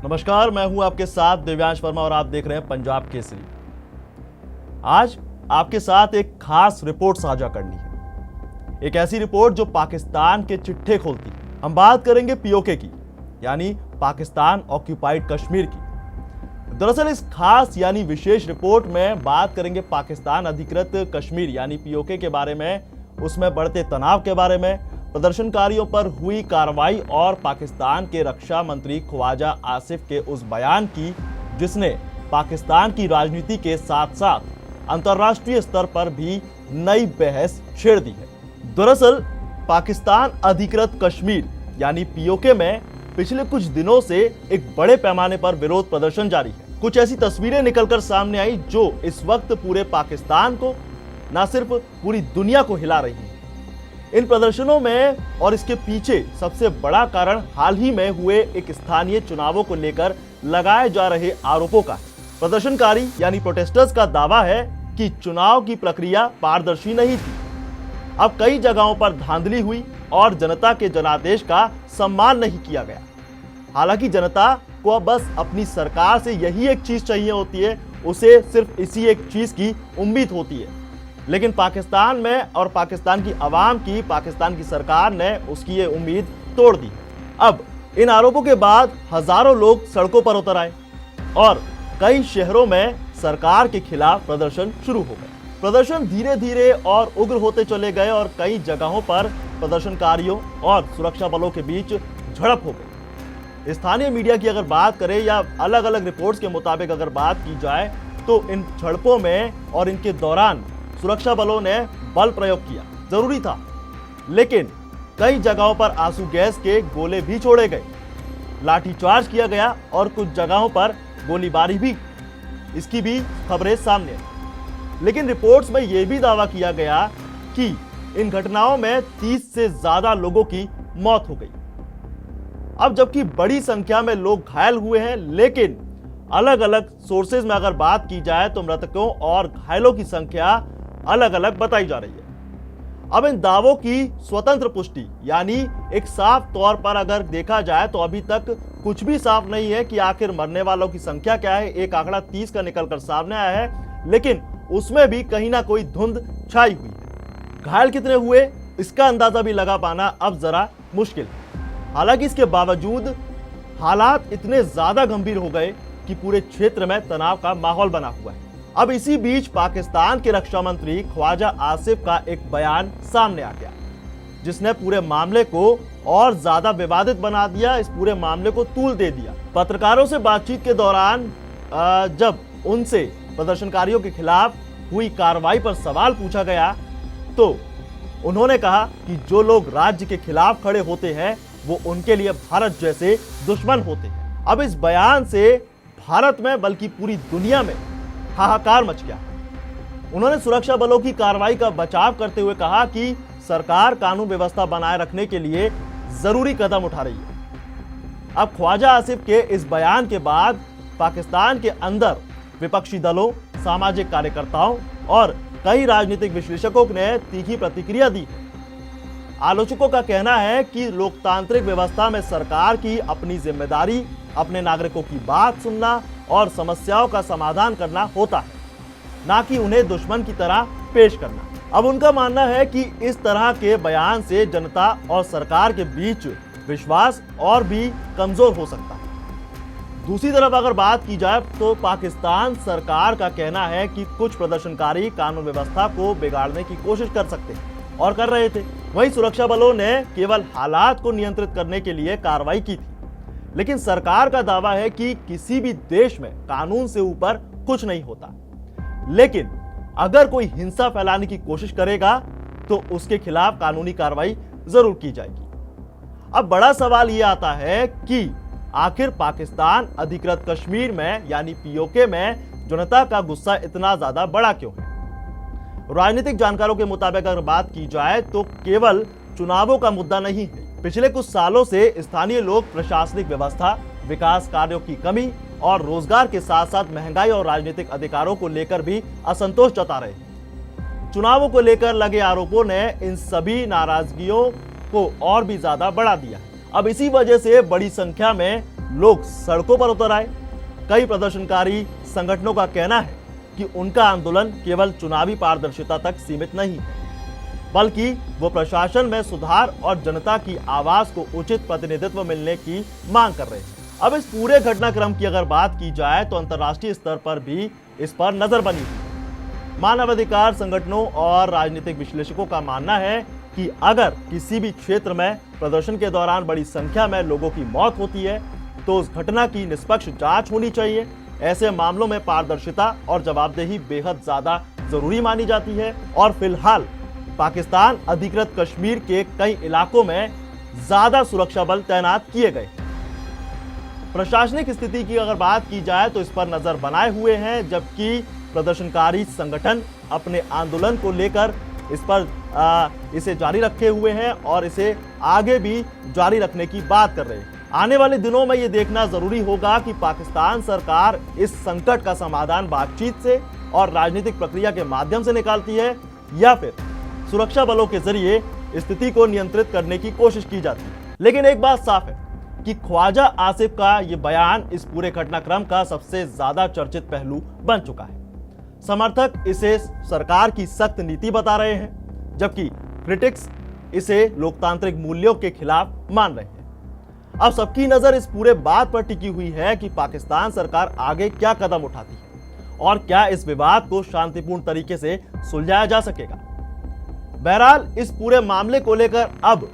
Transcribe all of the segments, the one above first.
नमस्कार, मैं हूं आपके साथ दिव्यांश वर्मा और आप देख रहे हैं पंजाब केसरी। आज आपके साथ एक खास रिपोर्ट साझा करनी है, एक ऐसी रिपोर्ट जो पाकिस्तान के चिट्ठे खोलती है। हम बात करेंगे पीओके की, यानी पाकिस्तान ऑक्यूपाइड कश्मीर की। दरअसल इस खास यानी विशेष रिपोर्ट में बात करेंगे पाकिस्तान अधिकृत कश्मीर यानी पीओके के बारे में, उसमें बढ़ते तनाव के बारे में, प्रदर्शनकारियों पर हुई कार्रवाई और पाकिस्तान के रक्षा मंत्री ख्वाजा आसिफ के उस बयान की जिसने पाकिस्तान की राजनीति के साथ साथ अंतर्राष्ट्रीय स्तर पर भी नई बहस छेड़ दी है। दरअसल पाकिस्तान अधिकृत कश्मीर यानी पीओके में पिछले कुछ दिनों से एक बड़े पैमाने पर विरोध प्रदर्शन जारी है। कुछ ऐसी तस्वीरें निकलकर सामने आई जो इस वक्त पूरे पाकिस्तान को, न सिर्फ पूरी दुनिया को हिला रही है। इन प्रदर्शनों में और इसके पीछे सबसे बड़ा कारण हाल ही में हुए एक स्थानीय चुनावों को लेकर लगाए जा रहे आरोपों का है। प्रदर्शनकारी यानी प्रोटेस्टर्स का दावा है कि चुनाव की प्रक्रिया पारदर्शी नहीं थी। अब कई जगहों पर धांधली हुई और जनता के जनादेश का सम्मान नहीं किया गया। हालांकि जनता को अब बस अपनी सरकार से यही एक चीज चाहिए होती है, उसे सिर्फ इसी एक चीज की उम्मीद होती है। लेकिन पाकिस्तान में और पाकिस्तान की आवाम की, पाकिस्तान की सरकार ने उसकी ये उम्मीद तोड़ दी। अब इन आरोपों के बाद हजारों लोग सड़कों पर उतर आए और कई शहरों में सरकार के खिलाफ प्रदर्शन शुरू हो गए। प्रदर्शन धीरे धीरे और उग्र होते चले गए और कई जगहों पर प्रदर्शनकारियों और सुरक्षा बलों के बीच झड़प हो गई। स्थानीय मीडिया की अगर बात करें या अलग अलग रिपोर्ट्स के मुताबिक अगर बात की जाए तो इन झड़पों में और इनके दौरान सुरक्षा बलों ने बल प्रयोग किया, जरूरी था, लेकिन कई जगहों पर आंसू गैस के गोले भी छोड़े गए, लाठीचार्ज किया गया और कुछ जगहों पर गोलीबारी भी, इसकी भी खबरें सामने आई। लेकिन रिपोर्ट्स में यह भी दावा किया गया कि इन घटनाओं में 30 से ज्यादा लोगों की मौत हो गई। अब जबकि बड़ी संख्या में लोग घायल हुए हैं, लेकिन अलग अलग सोर्सेज में अगर बात की जाए तो मृतकों और घायलों की संख्या अलग अलग बताई जा रही है। अब इन दावों की स्वतंत्र पुष्टि यानी एक साफ तौर पर अगर देखा जाए तो अभी तक कुछ भी साफ नहीं है कि आखिर मरने वालों की संख्या क्या है। एक आंकड़ा 30 का निकलकर सामने आया है, लेकिन उसमें भी कहीं ना कोई धुंध छाई हुई है। घायल कितने हुए इसका अंदाजा भी लगा पाना अब जरा मुश्किल है। हालांकि इसके बावजूद हालात इतने ज्यादा गंभीर हो गए कि पूरे क्षेत्र में तनाव का माहौल बना हुआ है। अब इसी बीच पाकिस्तान के रक्षा मंत्री ख्वाजा आसिफ का एक बयान सामने आ गया जिसने पूरे मामले को और ज्यादा विवादित बना दिया, इस पूरे मामले को तूल दे दिया। पत्रकारों से बातचीत के दौरान जब उनसे प्रदर्शनकारियों के खिलाफ हुई कार्रवाई पर सवाल पूछा गया तो उन्होंने कहा कि जो लोग राज्य के खिलाफ खड़े होते हैं वो उनके लिए भारत जैसे दुश्मन होते हैं। अब इस बयान से भारत में बल्कि पूरी दुनिया में हाहाकार मच गया। उन्होंने सुरक्षा बलों की कार्रवाई का बचाव करते हुए कहा कि सरकार कानून व्यवस्था बनाए रखने के लिए जरूरी कदम उठा रही है। अब ख्वाजा आसिफ के इस बयान के बाद पाकिस्तान के अंदर विपक्षी दलों, सामाजिक कार्यकर्ताओं और कई राजनीतिक विश्लेषकों ने तीखी प्रतिक्रिया दी। आलोचकों का कहना है कि लोकतांत्रिक व्यवस्था में सरकार की अपनी जिम्मेदारी अपने नागरिकों की बात सुनना और समस्याओं का समाधान करना होता है, ना कि उन्हें दुश्मन की तरह पेश करना। अब उनका मानना है कि इस तरह के बयान से जनता और सरकार के बीच विश्वास और भी कमजोर हो सकता है। दूसरी तरफ अगर बात की जाए तो पाकिस्तान सरकार का कहना है कि कुछ प्रदर्शनकारी कानून व्यवस्था को बिगाड़ने की कोशिश कर सकते हैं और कर रहे थे। वहीं सुरक्षा बलों ने केवल हालात को नियंत्रित करने के लिए कार्रवाई की थी, लेकिन सरकार का दावा है कि किसी भी देश में कानून से ऊपर कुछ नहीं होता। लेकिन अगर कोई हिंसा फैलाने की कोशिश करेगा तो उसके खिलाफ कानूनी कार्रवाई जरूर की जाएगी। अब बड़ा सवाल यह आता है कि आखिर पाकिस्तान अधिकृत कश्मीर में यानी पीओके में जनता का गुस्सा इतना ज्यादा बड़ा क्यों है? राजनीतिक जानकारों के मुताबिक अगर बात की जाए तो केवल चुनावों का मुद्दा नहीं है। पिछले कुछ सालों से स्थानीय लोग प्रशासनिक व्यवस्था, विकास कार्यों की कमी और रोजगार के साथ साथ महंगाई और राजनीतिक अधिकारों को लेकर भी असंतोष जता रहे हैं। चुनावों को लेकर लगे आरोपों ने इन सभी नाराजगियों को और भी ज्यादा बढ़ा दिया। अब इसी वजह से बड़ी संख्या में लोग सड़कों पर उतर आए। कई प्रदर्शनकारी संगठनों का कहना है कि उनका आंदोलन केवल चुनावी पारदर्शिता तक सीमित नहीं है, बल्कि वो प्रशासन में सुधार और जनता की आवाज को उचित प्रतिनिधित्व मिलने की मांग कर रहे हैं। अब इस पूरे घटनाक्रम की अगर बात की जाए तो अंतर्राष्ट्रीय स्तर पर भी इस पर नजर बनी है। मानवाधिकार संगठनों और राजनीतिक विश्लेषकों का मानना है कि अगर किसी भी क्षेत्र में प्रदर्शन के दौरान बड़ी संख्या में लोगों की मौत होती है तो उस घटना की निष्पक्ष जांच होनी चाहिए। ऐसे मामलों में पारदर्शिता और जवाबदेही बेहद ज्यादा जरूरी मानी जाती है। और फिलहाल पाकिस्तान अधिकृत कश्मीर के कई इलाकों में ज्यादा सुरक्षा बल तैनात किए गए। प्रशासनिक स्थिति की अगर बात की जाए तो इस पर नजर बनाए हुए हैं, जबकि प्रदर्शनकारी संगठन अपने आंदोलन को लेकर इस पर इसे जारी रखे हुए हैं और इसे आगे भी जारी रखने की बात कर रहे हैं। आने वाले दिनों में यह देखना जरूरी होगा कि पाकिस्तान सरकार इस संकट का समाधान बातचीत से और राजनीतिक प्रक्रिया के माध्यम से निकालती है या फिर सुरक्षा बलों के जरिए स्थिति को नियंत्रित करने की कोशिश की जाती है। लेकिन एक बात साफ है कि ख्वाजा आसिफ का यह बयान इस पूरे घटनाक्रम का सबसे ज्यादा चर्चित पहलू बन चुका है। समर्थक इसे सरकार की सख्त नीति बता रहे हैं, जबकि क्रिटिक्स इसे लोकतांत्रिक मूल्यों के खिलाफ मान रहे हैं। अब सबकी नजर इस पूरे बात पर टिकी हुई है कि पाकिस्तान सरकार आगे क्या कदम उठाती है और क्या इस विवाद को शांतिपूर्ण तरीके से सुलझाया जा सकेगा। बहरहाल इस पूरे मामले को लेकर अब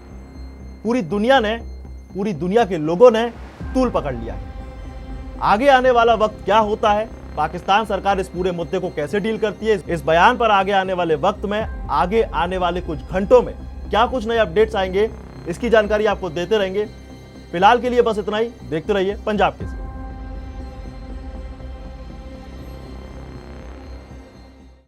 पूरी दुनिया के लोगों ने तूल पकड़ लिया है। आगे आने वाला वक्त क्या होता है, पाकिस्तान सरकार इस पूरे मुद्दे को कैसे डील करती है, इस बयान पर आगे आने वाले वक्त में, आगे आने वाले कुछ घंटों में क्या कुछ नए अपडेट्स आएंगे, इसकी जानकारी आपको देते रहेंगे। फिलहाल के लिए बस इतना ही। देखते रहिए पंजाब केसरी।